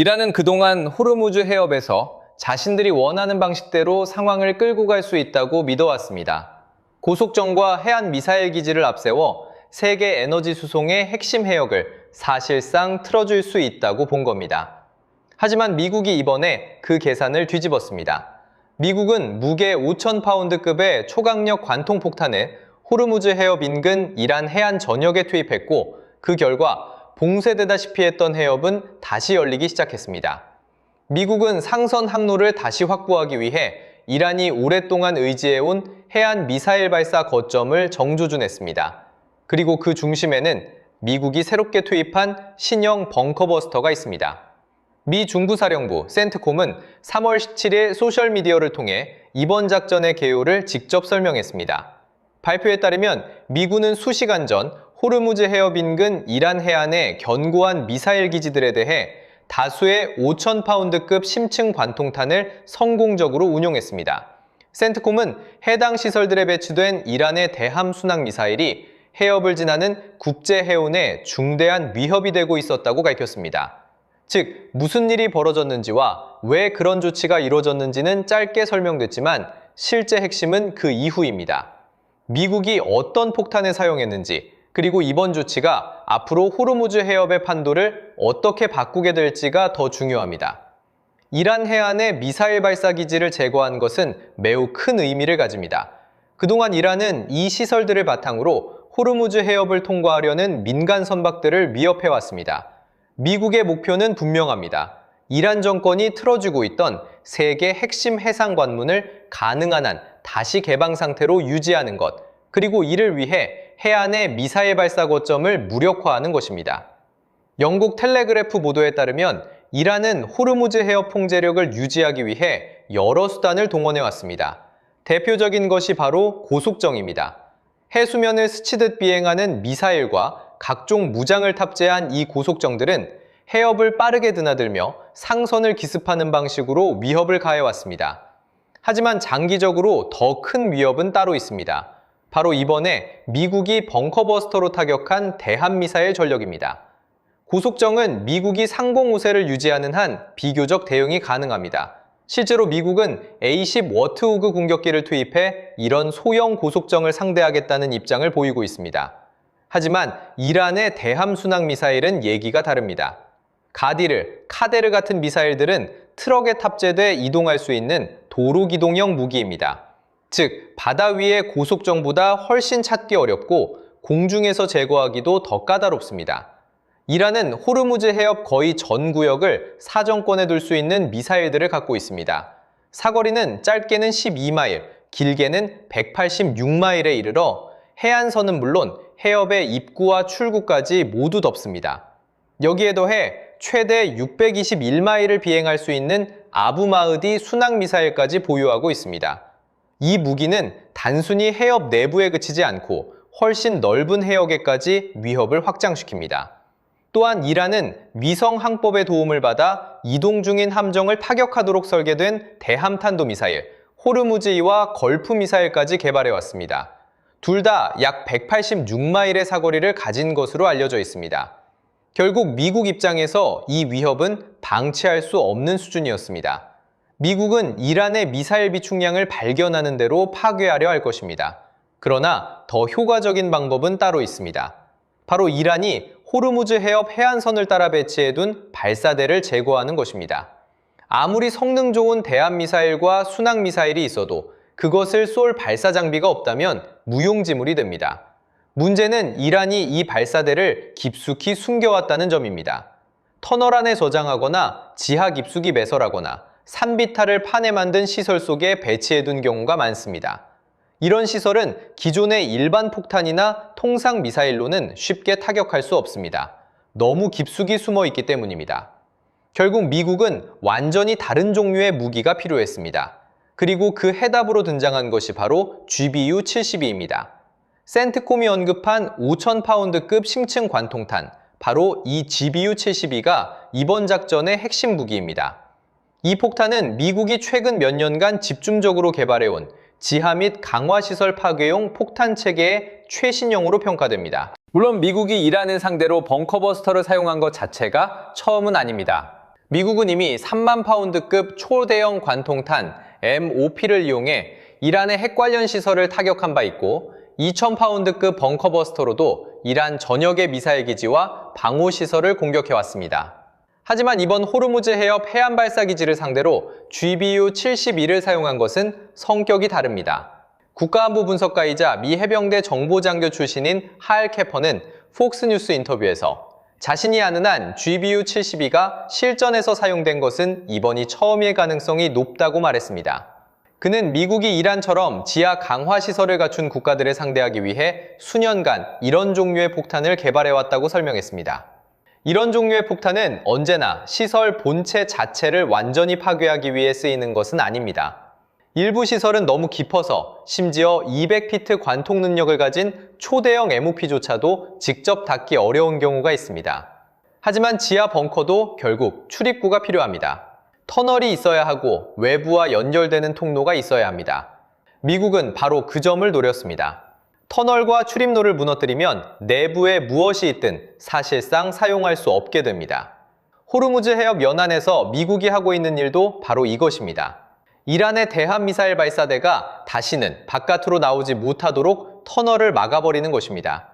이란은 그동안 호르무즈 해협에서 자신들이 원하는 방식대로 상황을 끌고 갈 수 있다고 믿어왔습니다. 고속정과 해안 미사일 기지를 앞세워 세계 에너지 수송의 핵심 해역을 사실상 틀어줄 수 있다고 본 겁니다. 하지만 미국이 이번에 그 계산을 뒤집었습니다. 미국은 무게 5,000파운드급의 초강력 관통폭탄을 호르무즈 해협 인근 이란 해안 전역에 투입했고, 그 결과 봉쇄되다시피 했던 해협은 다시 열리기 시작했습니다. 미국은 상선 항로를 다시 확보하기 위해 이란이 오랫동안 의지해온 해안 미사일 발사 거점을 정조준했습니다. 그리고 그 중심에는 미국이 새롭게 투입한 신형 벙커버스터가 있습니다. 미 중부사령부 센트콤은 3월 17일 소셜미디어를 통해 이번 작전의 개요를 직접 설명했습니다. 발표에 따르면 미군은 수시간 전 호르무즈 해협 인근 이란 해안의 견고한 미사일 기지들에 대해 다수의 5,000파운드급 심층 관통탄을 성공적으로 운용했습니다. 센트콤은 해당 시설들에 배치된 이란의 대함 순항 미사일이 해협을 지나는 국제 해운에 중대한 위협이 되고 있었다고 밝혔습니다. 즉, 무슨 일이 벌어졌는지와 왜 그런 조치가 이루어졌는지는 짧게 설명됐지만 실제 핵심은 그 이후입니다. 미국이 어떤 폭탄을 사용했는지, 그리고 이번 조치가 앞으로 호르무즈 해협의 판도를 어떻게 바꾸게 될지가 더 중요합니다. 이란 해안의 미사일 발사 기지를 제거한 것은 매우 큰 의미를 가집니다. 그동안 이란은 이 시설들을 바탕으로 호르무즈 해협을 통과하려는 민간 선박들을 위협해왔습니다. 미국의 목표는 분명합니다. 이란 정권이 틀어주고 있던 세계 핵심 해상 관문을 가능한 한 다시 개방 상태로 유지하는 것, 그리고 이를 위해 해안의 미사일 발사 거점을 무력화하는 것입니다. 영국 텔레그래프 보도에 따르면 이란은 호르무즈 해협 통제력을 유지하기 위해 여러 수단을 동원해왔습니다. 대표적인 것이 바로 고속정입니다. 해수면을 스치듯 비행하는 미사일과 각종 무장을 탑재한 이 고속정들은 해협을 빠르게 드나들며 상선을 기습하는 방식으로 위협을 가해왔습니다. 하지만 장기적으로 더 큰 위협은 따로 있습니다. 바로 이번에 미국이 벙커버스터로 타격한 대함미사일 전력입니다. 고속정은 미국이 상공 우세를 유지하는 한 비교적 대응이 가능합니다. 실제로 미국은 A-10 워트호그 공격기를 투입해 이런 소형 고속정을 상대하겠다는 입장을 보이고 있습니다. 하지만 이란의 대함 순항 미사일은 얘기가 다릅니다. 가디르, 카데르 같은 미사일들은 트럭에 탑재돼 이동할 수 있는 도로 기동형 무기입니다. 즉, 바다 위의 고속정보다 훨씬 찾기 어렵고 공중에서 제거하기도 더 까다롭습니다. 이란은 호르무즈 해협 거의 전 구역을 사정권에 둘 수 있는 미사일들을 갖고 있습니다. 사거리는 짧게는 12마일, 길게는 186마일에 이르러 해안선은 물론 해협의 입구와 출구까지 모두 덮습니다. 여기에 더해 최대 621마일을 비행할 수 있는 아부마흐디 순항 미사일까지 보유하고 있습니다. 이 무기는 단순히 해협 내부에 그치지 않고 훨씬 넓은 해역에까지 위협을 확장시킵니다. 또한 이란은 위성 항법의 도움을 받아 이동 중인 함정을 타격하도록 설계된 대함탄도 미사일, 호르무즈이와 걸프 미사일까지 개발해왔습니다. 둘 다 약 186마일의 사거리를 가진 것으로 알려져 있습니다. 결국 미국 입장에서 이 위협은 방치할 수 없는 수준이었습니다. 미국은 이란의 미사일 비축량을 발견하는 대로 파괴하려 할 것입니다. 그러나 더 효과적인 방법은 따로 있습니다. 바로 이란이 호르무즈 해협 해안선을 따라 배치해둔 발사대를 제거하는 것입니다. 아무리 성능 좋은 대함미사일과 순항미사일이 있어도 그것을 쏠 발사 장비가 없다면 무용지물이 됩니다. 문제는 이란이 이 발사대를 깊숙이 숨겨왔다는 점입니다. 터널 안에 저장하거나 지하 깊숙이 매설하거나 산비탈을 판에 만든 시설 속에 배치해둔 경우가 많습니다. 이런 시설은 기존의 일반 폭탄이나 통상 미사일로는 쉽게 타격할 수 없습니다. 너무 깊숙이 숨어 있기 때문입니다. 결국 미국은 완전히 다른 종류의 무기가 필요했습니다. 그리고 그 해답으로 등장한 것이 바로 GBU-72입니다. 센트콤이 언급한 5,000파운드급 심층 관통탄, 바로 이 GBU-72가 이번 작전의 핵심 무기입니다. 이 폭탄은 미국이 최근 몇 년간 집중적으로 개발해온 지하 및 강화시설 파괴용 폭탄 체계의 최신형으로 평가됩니다. 물론 미국이 이란을 상대로 벙커버스터를 사용한 것 자체가 처음은 아닙니다. 미국은 이미 3만 파운드급 초대형 관통탄 MOP를 이용해 이란의 핵 관련 시설을 타격한 바 있고 2,000 파운드급 벙커버스터로도 이란 전역의 미사일 기지와 방호 시설을 공격해왔습니다. 하지만 이번 호르무즈 해협 해안 발사 기지를 상대로 GBU-71을 사용한 것은 성격이 다릅니다. 국가안보 분석가이자 미 해병대 정보장교 출신인 하알 캐퍼는 폭스뉴스 인터뷰에서 자신이 아는 한 GBU-72가 실전에서 사용된 것은 이번이 처음일 가능성이 높다고 말했습니다. 그는 미국이 이란처럼 지하 강화 시설을 갖춘 국가들을 상대하기 위해 수년간 이런 종류의 폭탄을 개발해왔다고 설명했습니다. 이런 종류의 폭탄은 언제나 시설 본체 자체를 완전히 파괴하기 위해 쓰이는 것은 아닙니다. 일부 시설은 너무 깊어서 심지어 200피트 관통 능력을 가진 초대형 MOP조차도 직접 닿기 어려운 경우가 있습니다. 하지만 지하 벙커도 결국 출입구가 필요합니다. 터널이 있어야 하고 외부와 연결되는 통로가 있어야 합니다. 미국은 바로 그 점을 노렸습니다. 터널과 출입로를 무너뜨리면 내부에 무엇이 있든 사실상 사용할 수 없게 됩니다. 호르무즈 해협 연안에서 미국이 하고 있는 일도 바로 이것입니다. 이란의 대한미사일 발사대가 다시는 바깥으로 나오지 못하도록 터널을 막아버리는 것입니다.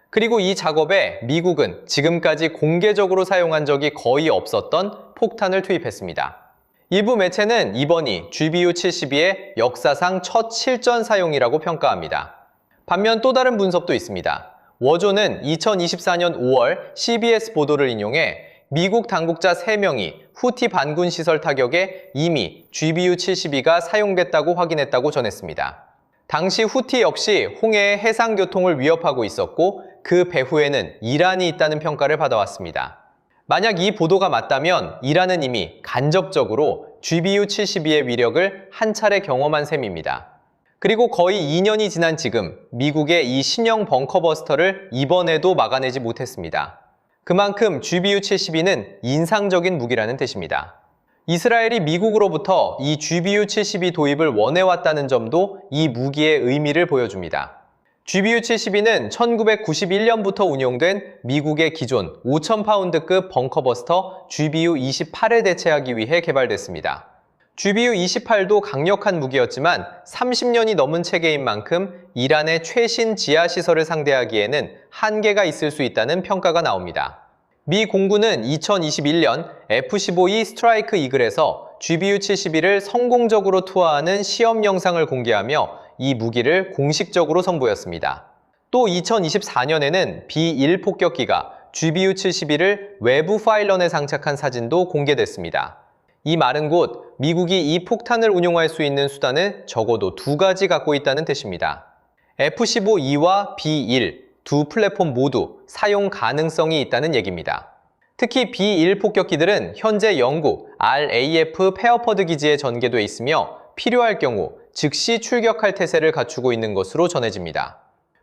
그리고 이 작업에 미국은 지금까지 공개적으로 사용한 적이 거의 없었던 폭탄을 투입했습니다. 일부 매체는 이번이 GBU-72의 역사상 첫 실전 사용이라고 평가합니다. 반면 또 다른 분석도 있습니다. 워조는 2024년 5월 CBS 보도를 인용해 미국 당국자 3명이 후티 반군 시설 타격에 이미 GBU-72가 사용됐다고 확인했다고 전했습니다. 당시 후티 역시 홍해의 해상 교통을 위협하고 있었고 그 배후에는 이란이 있다는 평가를 받아왔습니다. 만약 이 보도가 맞다면 이란은 이미 간접적으로 GBU-72의 위력을 한 차례 경험한 셈입니다. 그리고 거의 2년이 지난 지금 미국의 이 신형 벙커버스터를 이번에도 막아내지 못했습니다. 그만큼 GBU-72는 인상적인 무기라는 뜻입니다. 이스라엘이 미국으로부터 이 GBU-72 도입을 원해왔다는 점도 이 무기의 의미를 보여줍니다. GBU-72는 1991년부터 운용된 미국의 기존 5,000파운드급 벙커버스터 GBU-28을 대체하기 위해 개발됐습니다. GBU-28도 강력한 무기였지만 30년이 넘은 체계인 만큼 이란의 최신 지하시설을 상대하기에는 한계가 있을 수 있다는 평가가 나옵니다. 미 공군은 2021년 F-15E 스트라이크 이글에서 GBU-71을 성공적으로 투하하는 시험 영상을 공개하며 이 무기를 공식적으로 선보였습니다. 또 2024년에는 B-1 폭격기가 GBU-71을 외부 파일런에 장착한 사진도 공개됐습니다. 이 말은 곧 미국이 이 폭탄을 운용할 수 있는 수단을 적어도 2가지 갖고 있다는 뜻입니다. F-15E와 B-1 두 플랫폼 모두 사용 가능성이 있다는 얘기입니다. 특히 B-1 폭격기들은 현재 영국 RAF 페어퍼드 기지에 전개돼 있으며 필요할 경우 즉시 출격할 태세를 갖추고 있는 것으로 전해집니다.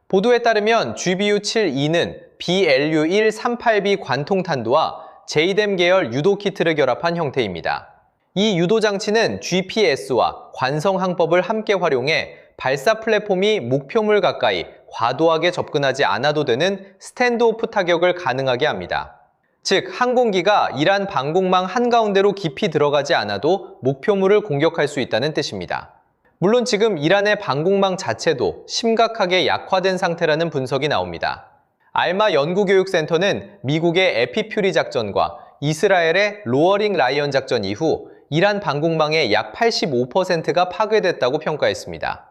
보도에 따르면 GBU-72는 BLU-138B 관통탄두와 JDAM 계열 유도 키트를 결합한 형태입니다. 이 유도 장치는 GPS와 관성 항법을 함께 활용해 발사 플랫폼이 목표물 가까이 과도하게 접근하지 않아도 되는 스탠드오프 타격을 가능하게 합니다. 즉, 항공기가 이란 방공망 한가운데로 깊이 들어가지 않아도 목표물을 공격할 수 있다는 뜻입니다. 물론 지금 이란의 방공망 자체도 심각하게 약화된 상태라는 분석이 나옵니다. 알마 연구교육센터는 미국의 에피퓨리 작전과 이스라엘의 로어링 라이언 작전 이후 이란 방공망의 약 85%가 파괴됐다고 평가했습니다.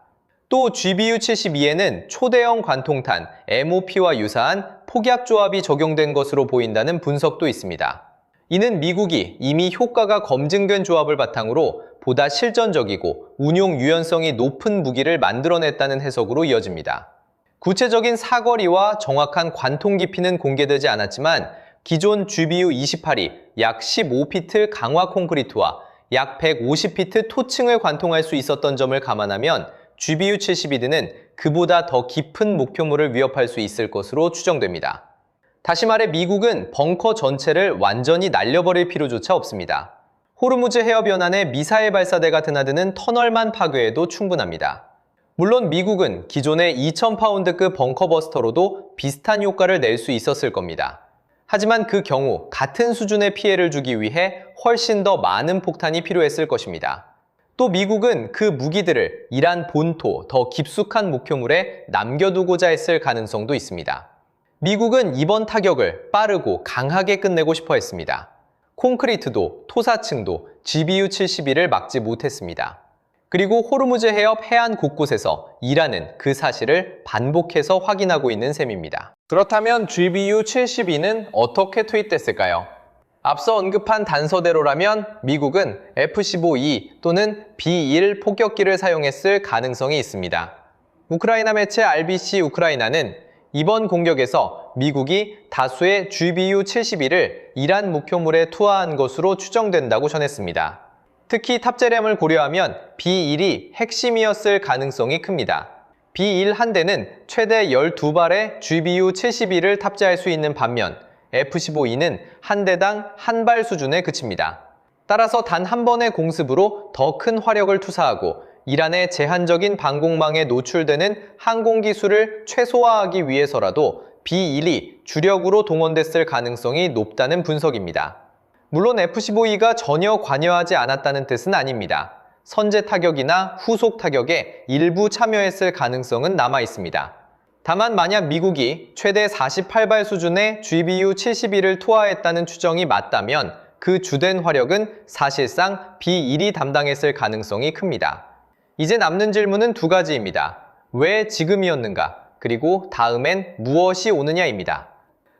또 GBU-72에는 초대형 관통탄 MOP와 유사한 폭약 조합이 적용된 것으로 보인다는 분석도 있습니다. 이는 미국이 이미 효과가 검증된 조합을 바탕으로 보다 실전적이고 운용 유연성이 높은 무기를 만들어냈다는 해석으로 이어집니다. 구체적인 사거리와 정확한 관통 깊이는 공개되지 않았지만 기존 GBU-28이 약 15피트 강화 콘크리트와 약 150피트 토층을 관통할 수 있었던 점을 감안하면 GBU-72는 그보다 더 깊은 목표물을 위협할 수 있을 것으로 추정됩니다. 다시 말해 미국은 벙커 전체를 완전히 날려버릴 필요조차 없습니다. 호르무즈 해협 연안에 미사일 발사대가 드나드는 터널만 파괴해도 충분합니다. 물론 미국은 기존의 2,000파운드급 벙커버스터로도 비슷한 효과를 낼 수 있었을 겁니다. 하지만 그 경우 같은 수준의 피해를 주기 위해 훨씬 더 많은 폭탄이 필요했을 것입니다. 또 미국은 그 무기들을 이란 본토 더 깊숙한 목표물에 남겨두고자 했을 가능성도 있습니다. 미국은 이번 타격을 빠르고 강하게 끝내고 싶어 했습니다. 콘크리트도 토사층도 GBU-71을 막지 못했습니다. 그리고 호르무즈 해협 해안 곳곳에서 이란은 그 사실을 반복해서 확인하고 있는 셈입니다. 그렇다면 GBU-72는 어떻게 투입됐을까요? 앞서 언급한 단서대로라면 미국은 F-15E 또는 B-1 폭격기를 사용했을 가능성이 있습니다. 우크라이나 매체 RBC 우크라이나는 이번 공격에서 미국이 다수의 GBU-71을 이란 목표물에 투하한 것으로 추정된다고 전했습니다. 특히 탑재량을 고려하면 B-1이 핵심이었을 가능성이 큽니다. B-1 한 대는 최대 12발의 GBU-71을 탑재할 수 있는 반면 F-15E는 한 대당 한 발 수준에 그칩니다. 따라서 단 한 번의 공습으로 더 큰 화력을 투사하고 이란의 제한적인 방공망에 노출되는 항공기술을 최소화하기 위해서라도 B-1이 주력으로 동원됐을 가능성이 높다는 분석입니다. 물론 F-15E가 전혀 관여하지 않았다는 뜻은 아닙니다. 선제 타격이나 후속 타격에 일부 참여했을 가능성은 남아 있습니다. 다만 만약 미국이 최대 48발 수준의 GBU-71을 투하했다는 추정이 맞다면 그 주된 화력은 사실상 B-1이 담당했을 가능성이 큽니다. 이제 남는 질문은 두 가지입니다. 왜 지금이었는가? 그리고 다음엔 무엇이 오느냐입니다.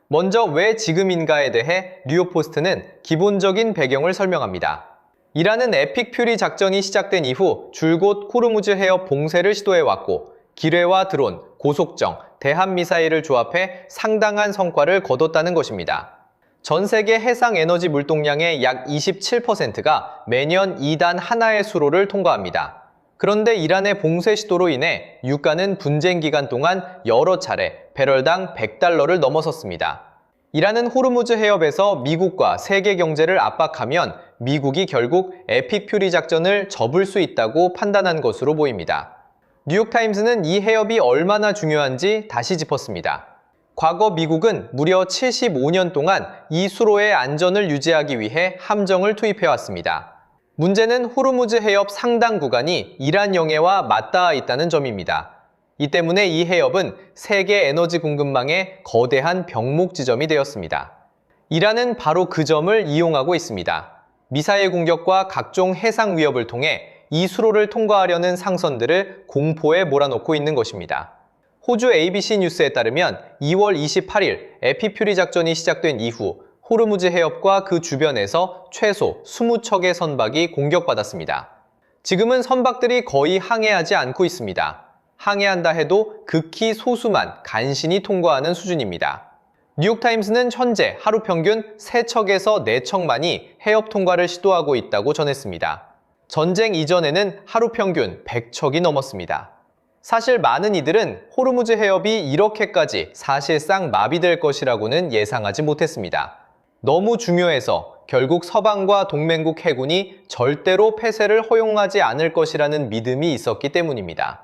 먼저 왜 지금인가에 대해 뉴욕포스트는 기본적인 배경을 설명합니다. 이란은 에픽 퓨리 작전이 시작된 이후 줄곧 호르무즈 해협 봉쇄를 시도해왔고 기뢰와 드론, 고속정, 대한미사일을 조합해 상당한 성과를 거뒀다는 것입니다. 전 세계 해상 에너지 물동량의 약 27%가 매년 2단 하나의 수로를 통과합니다. 그런데 이란의 봉쇄 시도로 인해 유가는 분쟁 기간 동안 여러 차례 배럴당 $100를 넘어섰습니다. 이란은 호르무즈 해협에서 미국과 세계 경제를 압박하면 미국이 결국 에픽 퓨리 작전을 접을 수 있다고 판단한 것으로 보입니다. 뉴욕타임스는 이 해협이 얼마나 중요한지 다시 짚었습니다. 과거 미국은 무려 75년 동안 이 수로의 안전을 유지하기 위해 함정을 투입해왔습니다. 문제는 호르무즈 해협 상당 구간이 이란 영해와 맞닿아 있다는 점입니다. 이 때문에 이 해협은 세계 에너지 공급망의 거대한 병목 지점이 되었습니다. 이란은 바로 그 점을 이용하고 있습니다. 미사일 공격과 각종 해상 위협을 통해 이 수로를 통과하려는 상선들을 공포에 몰아넣고 있는 것입니다. 호주 ABC 뉴스에 따르면 2월 28일 에피퓨리 작전이 시작된 이후 호르무즈 해협과 그 주변에서 최소 20척의 선박이 공격받았습니다. 지금은 선박들이 거의 항해하지 않고 있습니다. 항해한다 해도 극히 소수만 간신히 통과하는 수준입니다. 뉴욕타임스는 현재 하루 평균 3척에서 4척만이 해협 통과를 시도하고 있다고 전했습니다. 전쟁 이전에는 하루 평균 100척이 넘었습니다. 사실 많은 이들은 호르무즈 해협이 이렇게까지 사실상 마비될 것이라고는 예상하지 못했습니다. 너무 중요해서 결국 서방과 동맹국 해군이 절대로 폐쇄를 허용하지 않을 것이라는 믿음이 있었기 때문입니다.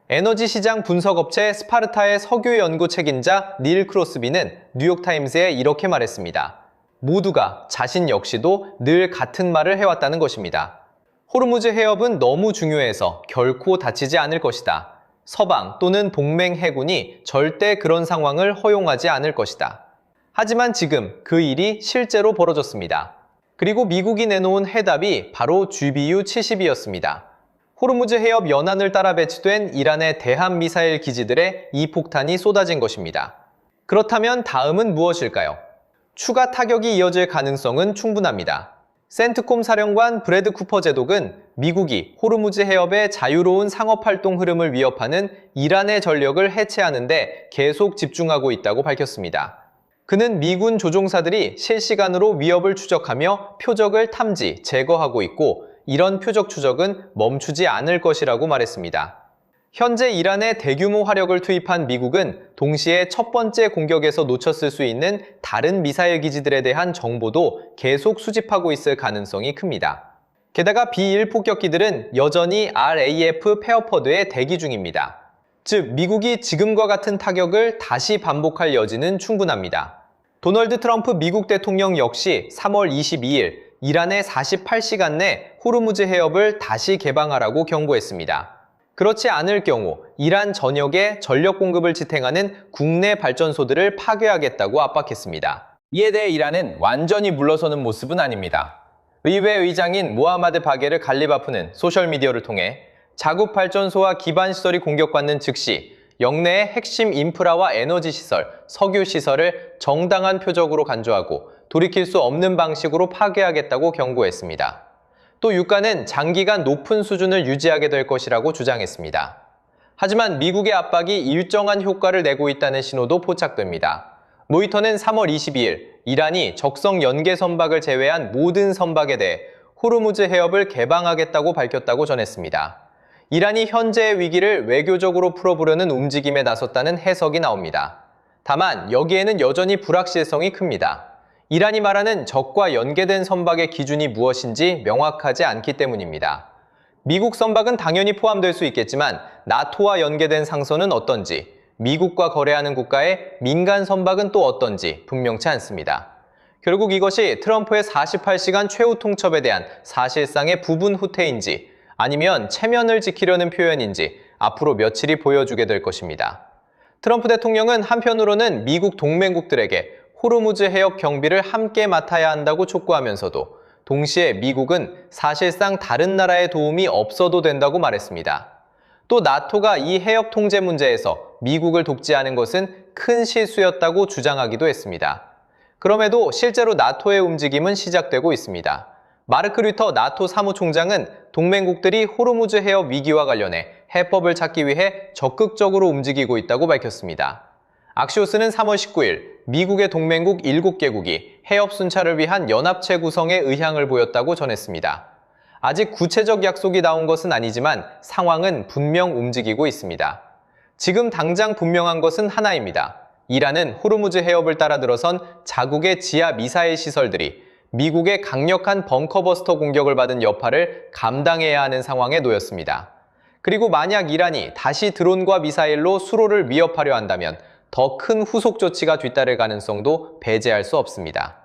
에너지 시장 분석업체 스파르타의 석유 연구 책임자 닐 크로스비는 뉴욕타임스에 이렇게 말했습니다. 모두가 자신 역시도 늘 같은 말을 해왔다는 것입니다. 호르무즈 해협은 너무 중요해서 결코 다치지 않을 것이다. 서방 또는 동맹 해군이 절대 그런 상황을 허용하지 않을 것이다. 하지만 지금 그 일이 실제로 벌어졌습니다. 그리고 미국이 내놓은 해답이 바로 GBU-72였습니다. 호르무즈 해협 연안을 따라 배치된 이란의 대한미사일 기지들에 이 폭탄이 쏟아진 것입니다. 그렇다면 다음은 무엇일까요? 추가 타격이 이어질 가능성은 충분합니다. 센트콤 사령관 브래드 쿠퍼 제독은 미국이 호르무즈 해협의 자유로운 상업활동 흐름을 위협하는 이란의 전력을 해체하는 데 계속 집중하고 있다고 밝혔습니다. 그는 미군 조종사들이 실시간으로 위협을 추적하며 표적을 탐지, 제거하고 있고 이런 표적 추적은 멈추지 않을 것이라고 말했습니다. 현재 이란에 대규모 화력을 투입한 미국은 동시에 첫 번째 공격에서 놓쳤을 수 있는 다른 미사일 기지들에 대한 정보도 계속 수집하고 있을 가능성이 큽니다. 게다가 B-1 폭격기들은 여전히 RAF 페어퍼드에 대기 중입니다. 즉, 미국이 지금과 같은 타격을 다시 반복할 여지는 충분합니다. 도널드 트럼프 미국 대통령 역시 3월 22일 이란에 48시간 내 호르무즈 해협을 다시 개방하라고 경고했습니다. 그렇지 않을 경우 이란 전역에 전력 공급을 지탱하는 국내 발전소들을 파괴하겠다고 압박했습니다. 이에 대해 이란은 완전히 물러서는 모습은 아닙니다. 의회 의장인 모하마드 바게르 갈리바프는 소셜미디어를 통해 자국 발전소와 기반 시설이 공격받는 즉시 영내의 핵심 인프라와 에너지 시설, 석유 시설을 정당한 표적으로 간주하고 돌이킬 수 없는 방식으로 파괴하겠다고 경고했습니다. 또 유가는 장기간 높은 수준을 유지하게 될 것이라고 주장했습니다. 하지만 미국의 압박이 일정한 효과를 내고 있다는 신호도 포착됩니다. 로이터는 3월 22일 이란이 적성 연계 선박을 제외한 모든 선박에 대해 호르무즈 해협을 개방하겠다고 밝혔다고 전했습니다. 이란이 현재의 위기를 외교적으로 풀어보려는 움직임에 나섰다는 해석이 나옵니다. 다만 여기에는 여전히 불확실성이 큽니다. 이란이 말하는 적과 연계된 선박의 기준이 무엇인지 명확하지 않기 때문입니다. 미국 선박은 당연히 포함될 수 있겠지만 나토와 연계된 상선은 어떤지, 미국과 거래하는 국가의 민간 선박은 또 어떤지 분명치 않습니다. 결국 이것이 트럼프의 48시간 최후 통첩에 대한 사실상의 부분 후퇴인지 아니면 체면을 지키려는 표현인지 앞으로 며칠이 보여주게 될 것입니다. 트럼프 대통령은 한편으로는 미국 동맹국들에게 호르무즈 해협 경비를 함께 맡아야 한다고 촉구하면서도 동시에 미국은 사실상 다른 나라의 도움이 없어도 된다고 말했습니다. 또 나토가 이 해협 통제 문제에서 미국을 돕지않은 것은 큰 실수였다고 주장하기도 했습니다. 그럼에도 실제로 나토의 움직임은 시작되고 있습니다. 마르크 류터 나토 사무총장은 동맹국들이 호르무즈 해협 위기와 관련해 해법을 찾기 위해 적극적으로 움직이고 있다고 밝혔습니다. 악시오스는 3월 19일 미국의 동맹국 7개국이 해협 순찰을 위한 연합체 구성에 의향을 보였다고 전했습니다. 아직 구체적 약속이 나온 것은 아니지만 상황은 분명 움직이고 있습니다. 지금 당장 분명한 것은 하나입니다. 이란은 호르무즈 해협을 따라 들어선 자국의 지하 미사일 시설들이 미국의 강력한 벙커버스터 공격을 받은 여파를 감당해야 하는 상황에 놓였습니다. 그리고 만약 이란이 다시 드론과 미사일로 수로를 위협하려 한다면 더 큰 후속 조치가 뒤따를 가능성도 배제할 수 없습니다.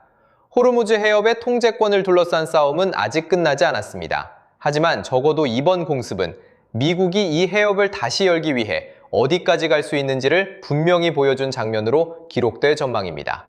호르무즈 해협의 통제권을 둘러싼 싸움은 아직 끝나지 않았습니다. 하지만 적어도 이번 공습은 미국이 이 해협을 다시 열기 위해 어디까지 갈 수 있는지를 분명히 보여준 장면으로 기록될 전망입니다.